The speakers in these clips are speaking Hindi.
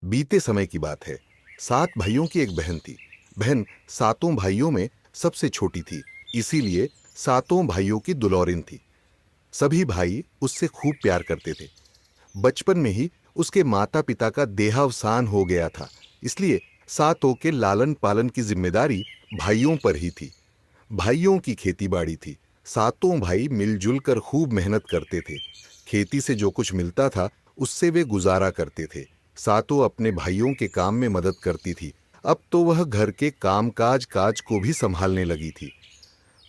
बीते समय की बात है। 7 भाइयों की एक बहन थी। बहन सातों भाइयों में सबसे छोटी थी, इसीलिए सातों भाइयों की दुल्हन थी। सभी भाई उससे खूब प्यार करते थे। बचपन में ही उसके माता पिता का देहावसान हो गया था, इसलिए सातों के लालन पालन की जिम्मेदारी भाइयों पर ही थी। भाइयों की खेती बाड़ी थी। सातों भाई मिलजुल कर खूब मेहनत करते थे। खेती से जो कुछ मिलता था उससे वे गुजारा करते थे। सातों अपने भाइयों के काम में मदद करती थी। अब तो वह घर के काज को भी संभालने लगी थी।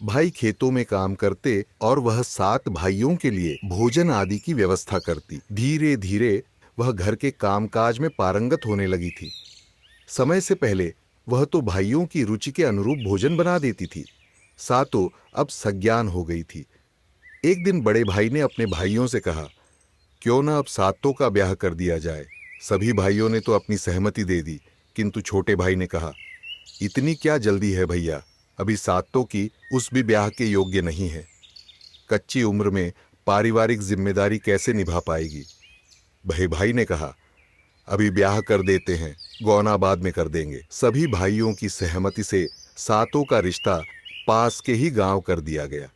भाई खेतों में काम करते और वह 7 भाइयों के लिए भोजन आदि की व्यवस्था करती। धीरे धीरे वह घर के कामकाज में पारंगत होने लगी थी। समय से पहले वह तो भाइयों की रुचि के अनुरूप भोजन बना देती थी। सातो अब सज्ञान हो गई थी। एक दिन बड़े भाई ने अपने भाइयों से कहा, क्यों ना अब सातों का ब्याह कर दिया जाए। सभी भाइयों ने तो अपनी सहमति दे दी, किंतु छोटे भाई ने कहा, इतनी क्या जल्दी है भैया, अभी सातों की उस भी ब्याह के योग्य नहीं है। कच्ची उम्र में पारिवारिक जिम्मेदारी कैसे निभा पाएगी। भाई भाई ने कहा, अभी ब्याह कर देते हैं, गौना बाद में कर देंगे। सभी भाइयों की सहमति से सातों का रिश्ता पास के ही गांव कर दिया गया।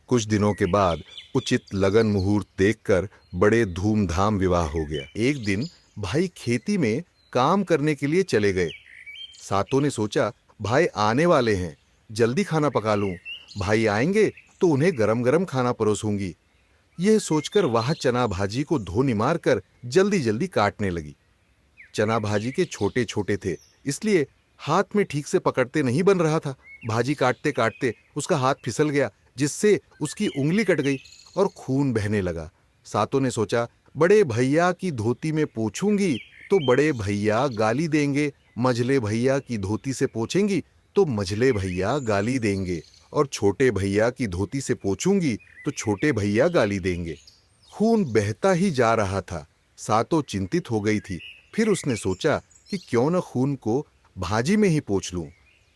कुछ दिनों के बाद उचित लगन मुहूर्त देखकर बड़े धूमधाम विवाह हो गया। एक दिन भाई खेती में काम करने के लिए चले गए। सातों ने सोचा, भाई आने वाले हैं, जल्दी खाना पका लूं। भाई आएंगे तो उन्हें गरम गरम खाना परोसूंगी। यह सोचकर वह चना भाजी को धो निमार कर जल्दी जल्दी काटने लगी। चना भाजी के छोटे छोटे थे, इसलिए हाथ में ठीक से पकड़ते नहीं बन रहा था। भाजी काटते काटते उसका हाथ फिसल गया, जिससे उसकी उंगली कट गई और खून बहने लगा। सातों ने सोचा, बड़े भैया की धोती में पोंछूंगी तो बड़े भैया गाली देंगे, मझले भैया की धोती से पोंछेंगी तो मझले भैया गाली देंगे, और छोटे भैया की धोती से पोंछूंगी तो छोटे भैया गाली देंगे। खून बहता ही जा रहा था। सातों चिंतित हो गई थी। फिर उसने सोचा कि क्यों न खून को भाजी में ही पोंछ लूं।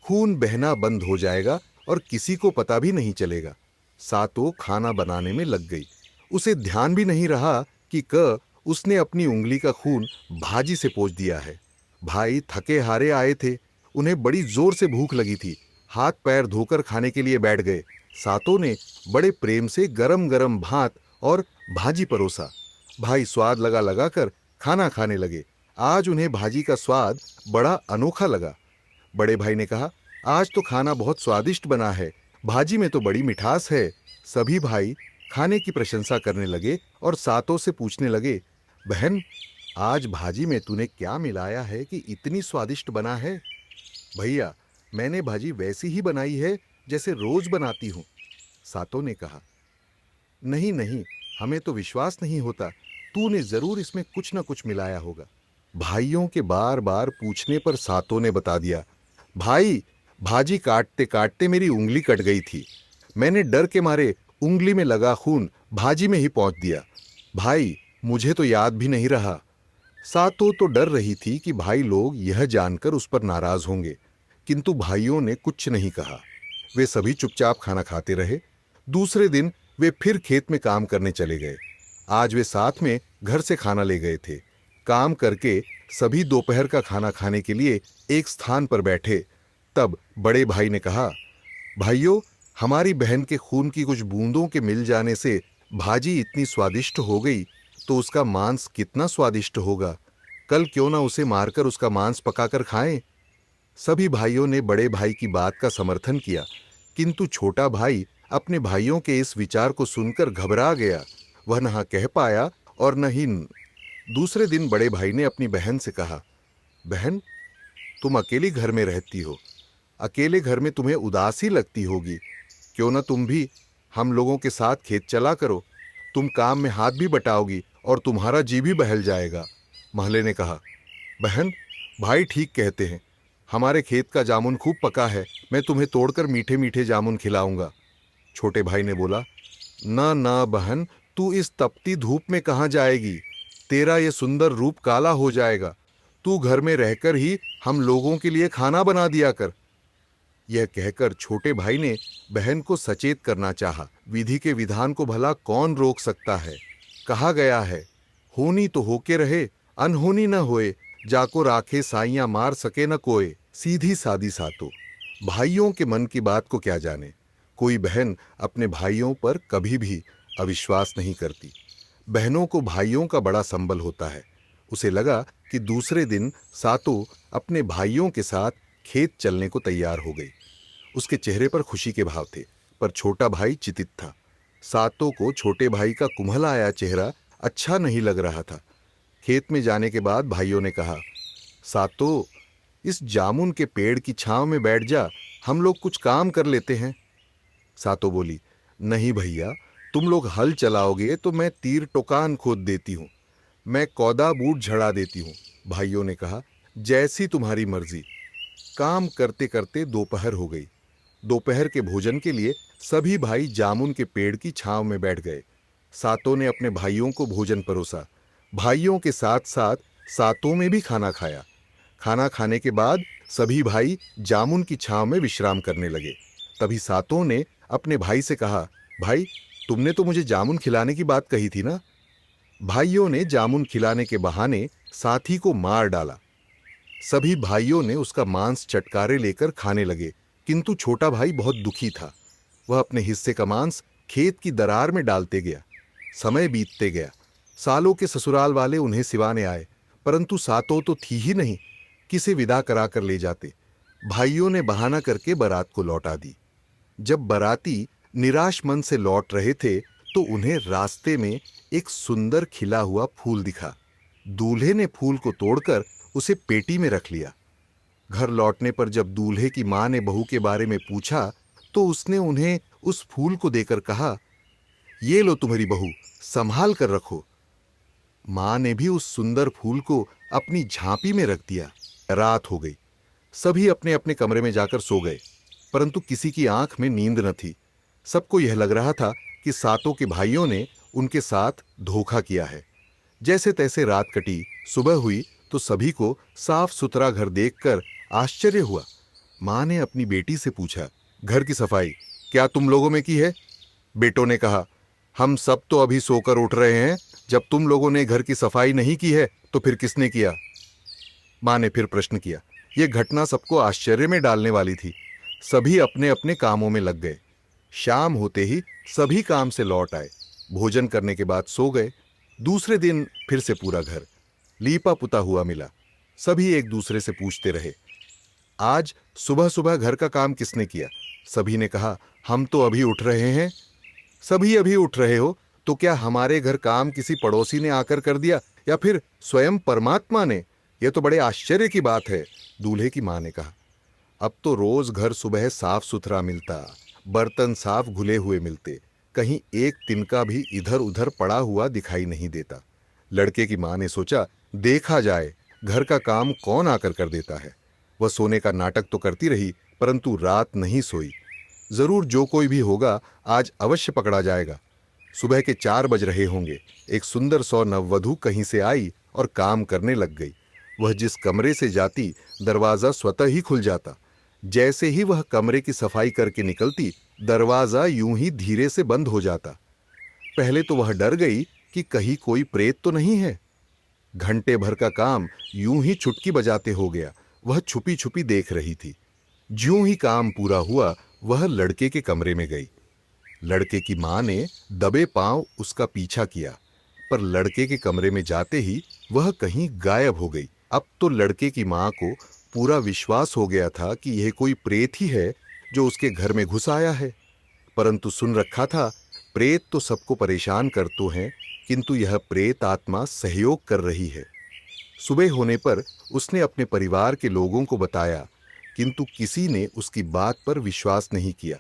खून बहना बंद हो जाएगा और किसी को पता भी नहीं चलेगा। सातों खाना बनाने में लग गई। उसे ध्यान भी नहीं रहा कि उसने अपनी उंगली का खून भाजी से पोंछ दिया है। भाई थके हारे आए थे, उन्हें बड़ी जोर से भूख लगी थी। हाथ पैर धोकर खाने के लिए बैठ गए। सातों ने बड़े प्रेम से गरम गरम भात और भाजी परोसा। भाई स्वाद लगा लगा कर खाना खाने लगे। आज उन्हें भाजी का स्वाद बड़ा अनोखा लगा। बड़े भाई ने कहा, आज तो खाना बहुत स्वादिष्ट बना है, भाजी में तो बड़ी मिठास है। सभी भाई खाने की प्रशंसा करने लगे और सातों से पूछने लगे, बहन, आज भाजी में तूने क्या मिलाया है कि इतनी स्वादिष्ट बना है। भैया, मैंने भाजी वैसी ही बनाई है जैसे रोज बनाती हूँ, सातों ने कहा। नहीं नहीं, हमें तो विश्वास नहीं होता, तूने जरूर इसमें कुछ न कुछ मिलाया होगा। भाइयों के बार बार पूछने पर सातों ने बता दिया, भाई, भाजी काटते काटते मेरी उंगली कट गई थी। मैंने डर के मारे उंगली में लगा खून भाजी में ही पहुंच दिया। भाई, मुझे तो याद भी नहीं रहा। सातों तो डर रही थी कि भाई लोग यह जानकर उस पर नाराज होंगे, किंतु भाइयों ने कुछ नहीं कहा। वे सभी चुपचाप खाना खाते रहे। दूसरे दिन वे फिर खेत में काम करने चले गए। आज वे साथ में घर से खाना ले गए थे। काम करके सभी दोपहर का खाना खाने के लिए एक स्थान पर बैठे। तब बड़े भाई ने कहा, भाइयों, हमारी बहन के खून की कुछ बूंदों के मिल जाने से भाजी इतनी स्वादिष्ट हो गई, तो उसका मांस कितना स्वादिष्ट होगा। कल क्यों ना उसे मारकर उसका मांस पकाकर खाएं। सभी भाइयों ने बड़े भाई की बात का समर्थन किया, किंतु छोटा भाई अपने भाइयों के इस विचार को सुनकर घबरा गया। वह न कह पाया और न ही। दूसरे दिन बड़े भाई ने अपनी बहन से कहा, बहन, तुम अकेली घर में रहती हो, अकेले घर में तुम्हें उदासी लगती होगी। क्यों न तुम भी हम लोगों के साथ खेत चला करो, तुम काम में हाथ भी बटाओगी और तुम्हारा जी भी बहल जाएगा। महले ने कहा, बहन, भाई ठीक कहते हैं, हमारे खेत का जामुन खूब पका है, मैं तुम्हें तोड़कर मीठे मीठे जामुन खिलाऊंगा। छोटे भाई ने बोला, ना ना बहन, तू इस तपती धूप में कहाँ जाएगी, तेरा ये सुंदर रूप काला हो जाएगा। तू घर में रहकर ही हम लोगों के लिए खाना बना दिया कर। यह कहकर छोटे भाई ने बहन को सचेत करना चाहा। विधि के विधान को भला कौन रोक सकता है। कहा गया है, होनी तो होके रहे, अनहोनी न होए। जाको राखे साइयां मार सके न कोई। सीधी सादी सातो। भाइयों के मन की बात को क्या जाने। कोई बहन अपने भाइयों पर कभी भी अविश्वास नहीं करती। बहनों को भाइयों का बड़ा संबल होता है। उसे लगा कि दूसरे दिन सातो अपने भाइयों के साथ खेत चलने को तैयार हो गई। उसके चेहरे पर खुशी के भाव थे, पर छोटा भाई चिंतित था। सातो को छोटे भाई का कुम्हला आया चेहरा अच्छा नहीं लग रहा था। खेत में जाने के बाद भाइयों ने कहा, सातो, इस जामुन के पेड़ की छांव में बैठ जा, हम लोग कुछ काम कर लेते हैं। सातो बोली, नहीं भैया, तुम लोग हल चलाओगे तो मैं तीर टोकान खोद देती हूं, मैं कौदा बूट झड़ा देती हूं। भाइयों ने कहा, जैसी तुम्हारी मर्जी। काम करते करते दोपहर हो गई। दोपहर के भोजन के लिए सभी भाई जामुन के पेड़ की छांव में बैठ गए। सातों ने अपने भाइयों को भोजन परोसा। भाइयों के साथ साथ सातों में भी खाना खाया। खाना खाने के बाद सभी भाई जामुन की छांव में विश्राम करने लगे। तभी सातों ने अपने भाई से कहा, भाई, तुमने तो मुझे जामुन खिलाने की बात कही थी ना। भाइयों ने जामुन खिलाने के बहाने साथी को मार डाला। सभी भाइयों ने उसका मांस चटकारे लेकर खाने लगे, किंतु छोटा भाई बहुत दुखी था। वह अपने हिस्से का मांस खेत की दरार में डालते गया। समय बीतते गया। सालों के ससुराल वाले उन्हें सिवाने आए, परंतु सातों तो थी ही नहीं, किसे विदा करा कर ले जाते। भाइयों ने बहाना करके बारात को लौटा दी। जब बाराती निराश मन से लौट रहे थे तो उन्हें रास्ते में एक सुंदर खिला हुआ फूल दिखा। दूल्हे ने फूल को तोड़कर उसे पेटी में रख लिया। घर लौटने पर जब दूल्हे की मां ने बहू के बारे में पूछा तो उसने उन्हें उस फूल को देकर कहा, ये लो तुम्हारी बहू, संभाल कर रखो। मां ने भी उस सुंदर फूल को अपनी झांपी में रख दिया। रात हो गई। सभी अपने अपने कमरे में जाकर सो गए, परंतु किसी की आंख में नींद न थी। सबको यह लग रहा था कि सातों के भाइयों ने उनके साथ धोखा किया है। जैसे तैसे रात कटी। सुबह हुई तो सभी को साफ सुथरा घर देखकर आश्चर्य हुआ। मां ने अपनी बेटी से पूछा, घर की सफाई क्या तुम लोगों में की है? बेटों ने कहा, हम सब तो अभी सोकर उठ रहे हैं। जब तुम लोगों ने घर की सफाई नहीं की है तो फिर किसने किया? मां ने फिर प्रश्न किया। यह घटना सबको आश्चर्य में डालने वाली थी। सभी अपने अपने कामों में लग गए। शाम होते ही सभी काम से लौट आए। भोजन करने के बाद सो गए। दूसरे दिन फिर से पूरा घर लीपा पुता हुआ मिला। सभी एक दूसरे से पूछते रहे, आज सुबह सुबह घर का काम किसने किया? सभी ने कहा, हम तो अभी उठ रहे हैं। सभी अभी उठ रहे हो तो क्या हमारे घर काम किसी पड़ोसी ने आकर कर दिया या फिर स्वयं परमात्मा ने? यह तो बड़े आश्चर्य की बात है। दूल्हे की मां ने कहा, अब तो रोज घर सुबह साफ सुथरा मिलता, बर्तन साफ घुले हुए मिलते, कहीं एक तिनका भी इधर उधर पड़ा हुआ दिखाई नहीं देता। लड़के की मां ने सोचा, देखा जाए घर का काम कौन आकर कर देता है। वह सोने का नाटक तो करती रही, परंतु रात नहीं सोई। जरूर जो कोई भी होगा आज अवश्य पकड़ा जाएगा। सुबह के 4 बज रहे होंगे। एक सुंदर सौ नववधु कहीं से आई और काम करने लग गई। वह जिस कमरे से जाती दरवाजा स्वतः ही खुल जाता। जैसे ही वह कमरे की सफाई करके निकलती, दरवाजा यूं ही धीरे से बंद हो जाता। पहले तो वह डर गई कि कहीं कोई प्रेत तो नहीं है। घंटे भर का काम यूं ही चुटकी बजाते हो गया। वह छुपी छुपी देख रही थी। ज्यों ही काम पूरा हुआ, वह लड़के के कमरे में गई। लड़के की मां ने दबे पांव उसका पीछा किया, पर लड़के के कमरे में जाते ही वह कहीं गायब हो गई। अब तो लड़के की मां को पूरा विश्वास हो गया था कि यह कोई प्रेत ही है जो उसके घर में घुस आया है। परंतु सुन रखा था, प्रेत तो सबको परेशान कर तो हैं, किंतु यह प्रेत आत्मा सहयोग कर रही है। सुबह होने पर उसने अपने परिवार के लोगों को बताया, किंतु किसी ने उसकी बात पर विश्वास नहीं किया।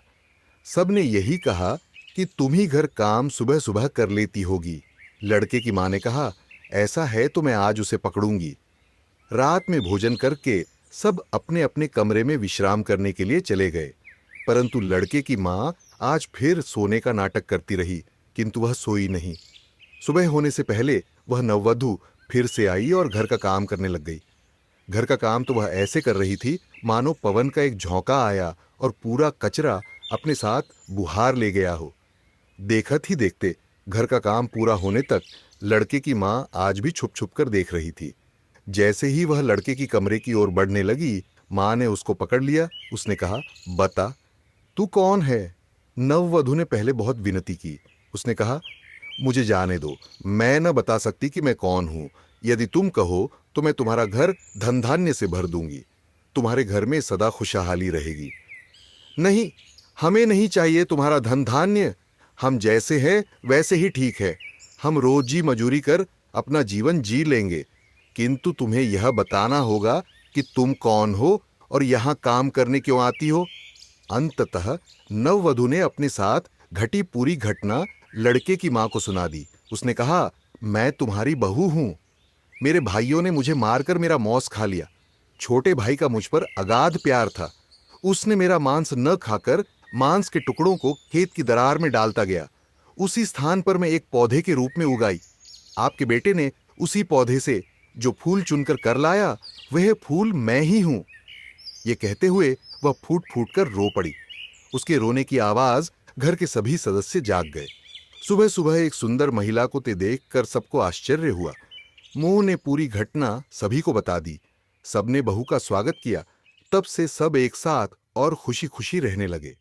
सबने यही कहा कि तुम ही घर काम सुबह सुबह कर लेती होगी। लड़के की मां ने कहा, ऐसा है तो मैं आज उसे पकड़ूंगी। रात में भोजन करके सब अपने अपने कमरे में विश्राम करने के लिए चले गए, परंतु लड़के की मां आज फिर सोने का नाटक करती रही, किंतु वह सोई नहीं। सुबह होने से पहले वह नववधु फिर से आई और घर का काम करने लग गई। घर का काम तो वह ऐसे कर रही थी मानो पवन का एक झोंका आया और पूरा कचरा अपने साथ बुहार ले गया हो। देखत ही देखते घर का काम पूरा होने तक लड़के की मां आज भी छुप छुप कर देख रही थी। जैसे ही वह लड़के की कमरे की ओर बढ़ने लगी, माँ ने उसको पकड़ लिया। उसने कहा, बता, तू कौन है? नववधु ने पहले बहुत विनती की। उसने कहा, मुझे जाने दो, मैं न बता सकती कि मैं कौन हूं। यदि तुम कहो तो मैं तुम्हारा घर धन धान्य से भर दूंगी, तुम्हारे घर में सदा खुशहाली रहेगी। नहीं, हमें नहीं चाहिए तुम्हारा धन धान्य, हम जैसे हैं वैसे ही ठीक है। हम रोजी मजूरी कर अपना जीवन जी लेंगे, किंतु तुम्हें यह बताना होगा कि तुम कौन हो और यहां काम करने क्यों आती हो। अंततः नववधु ने अपने साथ घटी पूरी घटना लड़के की मां को सुना दी। उसने कहा, मैं तुम्हारी बहू हूं। मेरे भाइयों ने मुझे मारकर मेरा मौस खा लिया। छोटे भाई का मुझ पर अगाध प्यार था। उसने मेरा मांस न खाकर मांस के टुकड़ों को खेत की दरार में डालता गया। उसी स्थान पर मैं एक पौधे के रूप में उगाई। आपके बेटे ने उसी पौधे से जो फूल चुनकर कर लाया, वह फूल मैं ही हूं। ये कहते हुए वह फूट फूट कर रो पड़ी। उसके रोने की आवाज घर के सभी सदस्य जाग गए। सुबह सुबह एक सुंदर महिला को ते देखकर सबको आश्चर्य हुआ। मुंह ने पूरी घटना सभी को बता दी। सबने बहू का स्वागत किया। तब से सब एक साथ और खुशी खुशी रहने लगे।